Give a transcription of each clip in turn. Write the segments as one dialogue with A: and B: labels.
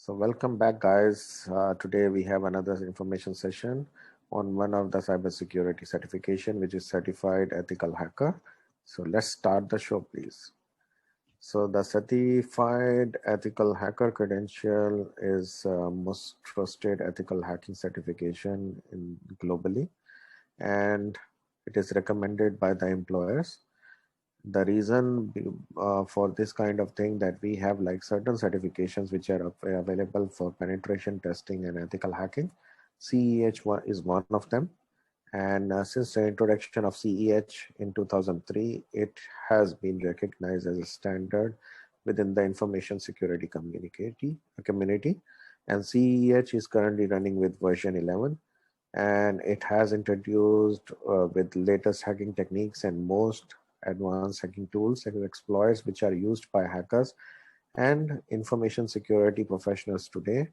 A: So welcome back, guys. Today we have another information session on one of the cybersecurity certification, which is Certified Ethical Hacker. So let's start the show, please. So the Certified Ethical Hacker credential is most trusted ethical hacking certification globally, and it is recommended by the employers. The reason for this kind of thing that we have like certain certifications which are available for penetration testing and ethical hacking. CEH is one of them, and since the introduction of CEH in 2003, it has been recognized as a standard within the information security community, and CEH is currently running with version 11, and it has introduced with latest hacking techniques and most advanced hacking tools and exploits which are used by hackers and information security professionals today.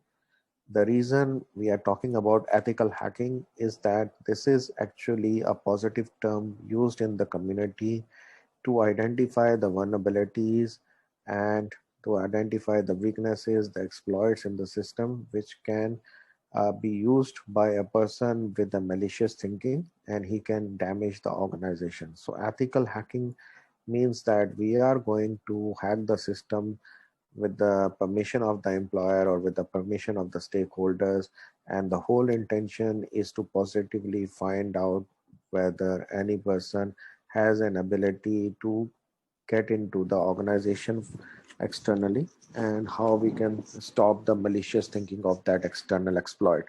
A: The reason we are talking about ethical hacking is that this is actually a positive term used in the community to identify the vulnerabilities and to identify the weaknesses, the exploits in the system, which can be used by a person with a malicious thinking, and he can damage the organization. So ethical hacking means that we are going to hack the system with the permission of the employer or with the permission of the stakeholders, and the whole intention is to positively find out whether any person has an ability to get into the organization externally, and how we can stop the malicious thinking of that external exploit.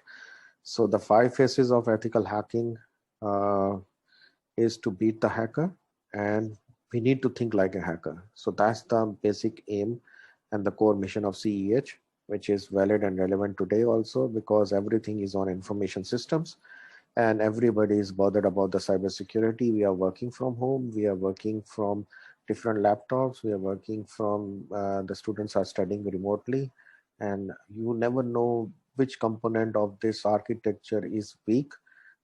A: So the five phases of ethical hacking uh, is to beat the hacker, and we need to think like a hacker. So that's the basic aim and the core mission of CEH, which is valid and relevant today also because everything is on information systems and everybody is bothered about the cybersecurity. We are working from home, we are working from different laptops, we are working from the students are studying remotely, and you never know which component of this architecture is weak.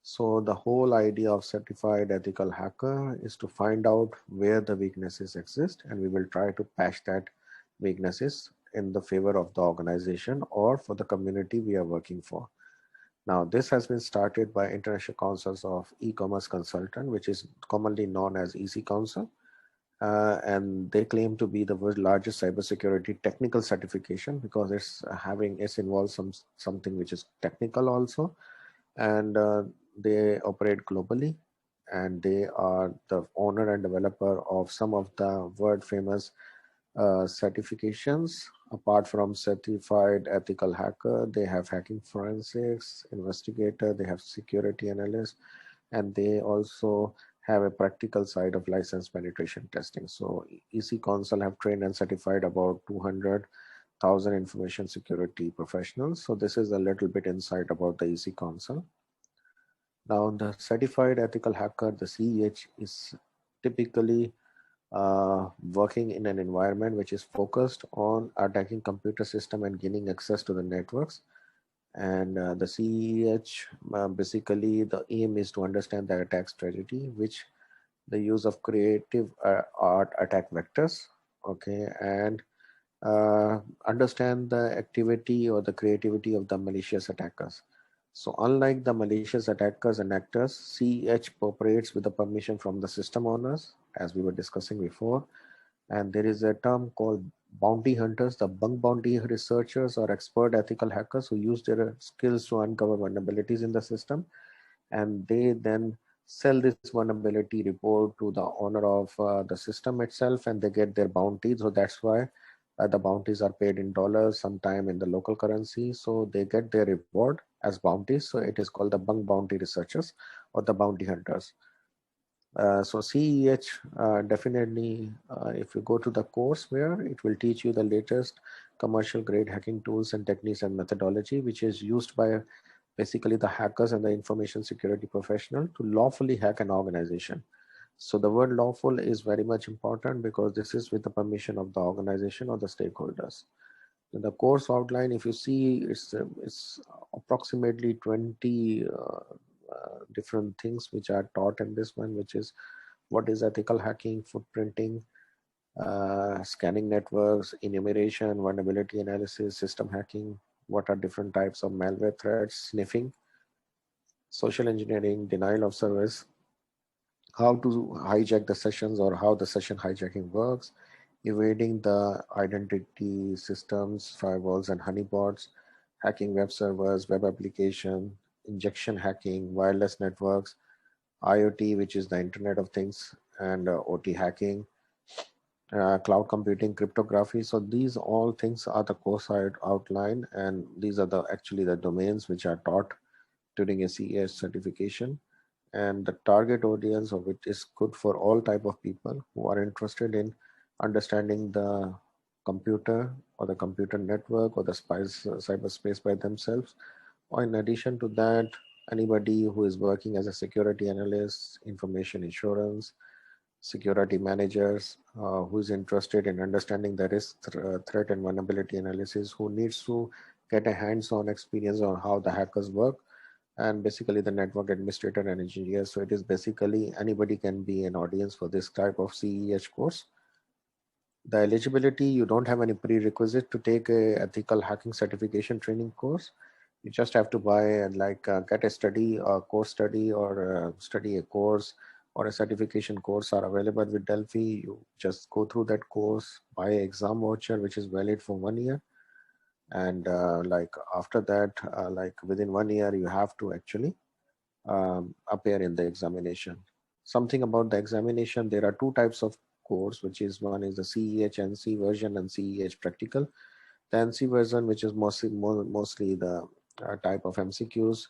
A: So the whole idea of certified ethical hacker is to find out where the weaknesses exist, and we will try to patch that weaknesses in the favor of the organization or for the community we are working for. Now, this has been started by International Councils of E-Commerce Consultant, which is commonly known as EC Council, and they claim to be the world's largest cybersecurity technical certification because it's involves something which is technical also, and they operate globally, and they are the owner and developer of some of the world famous certifications. Apart from certified ethical hacker, they have hacking forensics investigator, they have security analyst, and they also have a practical side of license penetration testing. So EC Council have trained and certified about 200,000 information security professionals. So this is a little bit insight about the EC Council. Now, the certified ethical hacker, the CEH, is typically working in an environment which is focused on attacking computer system and gaining access to the networks. And the CEH, basically the aim is to understand the attack strategy, which the use of creative art attack vectors, okay, and understand the activity or the creativity of the malicious attackers. So unlike the malicious attackers and actors, CEH operates with the permission from the system owners, as we were discussing before. And there is a term called bounty hunters, the bug bounty researchers or expert ethical hackers who use their skills to uncover vulnerabilities in the system. And they then sell this vulnerability report to the owner of the system itself, and they get their bounty. So that's why the bounties are paid in dollars, sometime in the local currency. So they get their reward as bounties. So it is called the bug bounty researchers or the bounty hunters. So CEH definitely, if you go to the courseware, it will teach you the latest commercial grade hacking tools and techniques and methodology, which is used by basically the hackers and the information security professional to lawfully hack an organization. So the word lawful is very much important because this is with the permission of the organization or the stakeholders. In the course outline, if you see, it's approximately 20 different things which are taught in this one, which is what is ethical hacking, footprinting, scanning networks, enumeration, vulnerability analysis, system hacking, what are different types of malware threats, sniffing, social engineering, denial of service, how to hijack the sessions or how the session hijacking works, evading the identity systems, firewalls and honeypots, hacking web servers, web application, injection hacking, wireless networks, IoT, which is the Internet of Things, and OT hacking, cloud computing, cryptography. So these all things are the course I outline, and these are the actually the domains which are taught during a CES certification. And the target audience of it is good for all type of people who are interested in understanding the computer or the computer network or the cyberspace by themselves. Or in addition to that, anybody who is working as a security analyst, information insurance, security managers, who is interested in understanding the risk, threat and vulnerability analysis, who needs to get a hands-on experience on how the hackers work, and basically the network administrator and engineer. So it is basically anybody can be an audience for this type of CEH course. The eligibility, you don't have any prerequisite to take a ethical hacking certification training course. You just have to buy and get a study, a course study, or study a course or a certification course are available with Delphi. You just go through that course, buy an exam voucher which is valid for 1 year, and after that, within 1 year, you have to actually appear in the examination. Something about the examination, there are two types of course, which is one is the CEH NC version and CEH practical. The NC version, which is mostly the type of MCQs,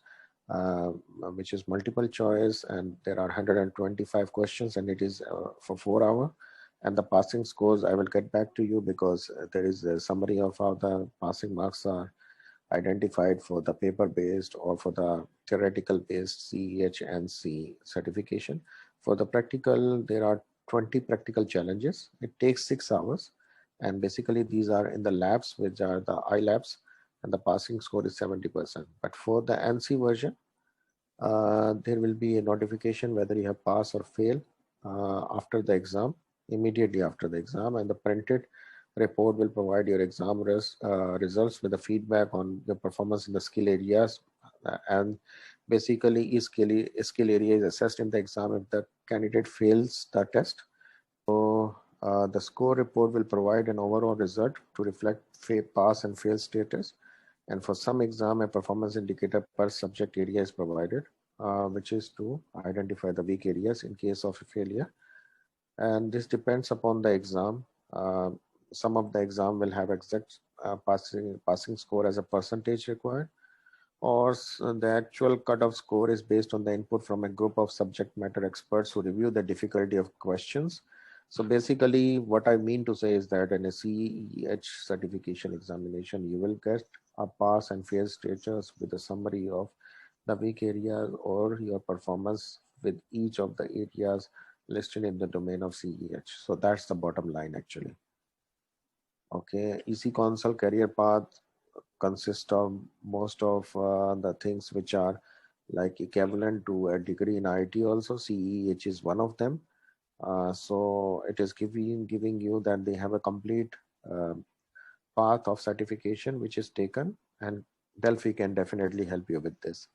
A: uh, which is multiple choice, and there are 125 questions, and it is for 4 hours. And the passing scores, I will get back to you because there is a summary of how the passing marks are identified for the paper-based or for the theoretical-based CEH and C certification. For the practical, there are 20 practical challenges. It takes 6 hours. And basically these are in the labs, which are the iLabs, and the passing score is 70%. But for the NC version, there will be a notification whether you have passed or failed after the exam, immediately after the exam, and the printed report will provide your exam results with the feedback on your performance in the skill areas. And basically skill area is assessed in the exam if the candidate fails the test. So the score report will provide an overall result to reflect pass and fail status. And for some exam, a performance indicator per subject area is provided, which is to identify the weak areas in case of a failure. And this depends upon the exam. Some of the exam will have exact passing score as a percentage required, or the actual cutoff score is based on the input from a group of subject matter experts who review the difficulty of questions. So basically what I mean to say is that in a CEH certification examination, you will get a pass and fail status with a summary of the weak areas or your performance with each of the areas listed in the domain of CEH. So that's the bottom line actually. Okay, EC Console career path consist of most of the things which are like equivalent to a degree in IT also. CEH is one of them. So it is giving you that they have a complete uh, path of certification which is taken, and Delphi can definitely help you with this.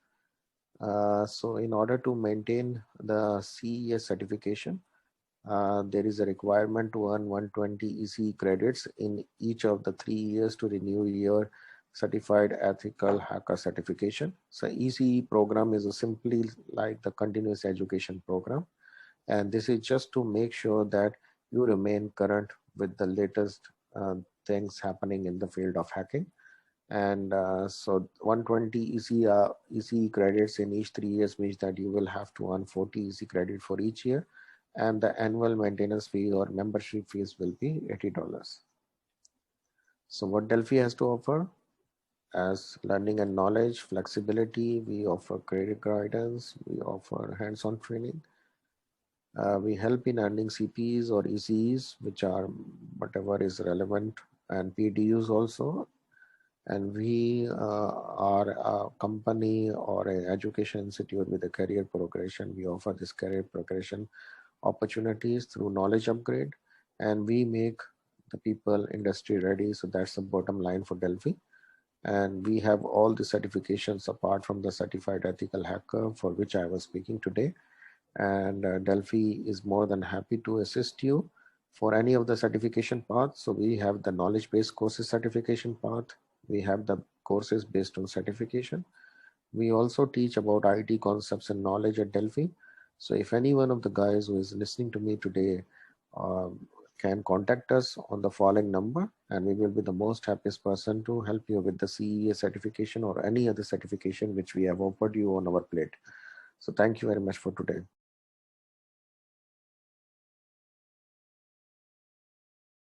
A: So in order to maintain the CES certification, there is a requirement to earn 120 EC credits in each of the 3 years to renew your certified ethical hacker certification. So ECE program is simply like the continuous education program. And this is just to make sure that you remain current with the latest things happening in the field of hacking. And so 120 ECE credits in each 3 years means that you will have to earn 40 EC credit for each year, and the annual maintenance fee or membership fees will be $80. So what Delphi has to offer as learning and knowledge, flexibility, we offer career guidance, we offer hands-on training. We help in earning CPs or ECs, which are whatever is relevant, and PDUs also. And we are a company or an education institute with a career progression. We offer this career progression opportunities through knowledge upgrade and we make the people industry ready. So that's the bottom line for Delphi. And we have all the certifications apart from the certified ethical hacker for which I was speaking today. And Delphi is more than happy to assist you for any of the certification paths. So we have the knowledge-based courses certification path. We have the courses based on certification. We also teach about IT concepts and knowledge at Delphi. So if any one of the guys who is listening to me today can contact us on the following number, and we will be the most happiest person to help you with the CEA certification or any other certification which we have offered you on our plate. So thank you very much for today.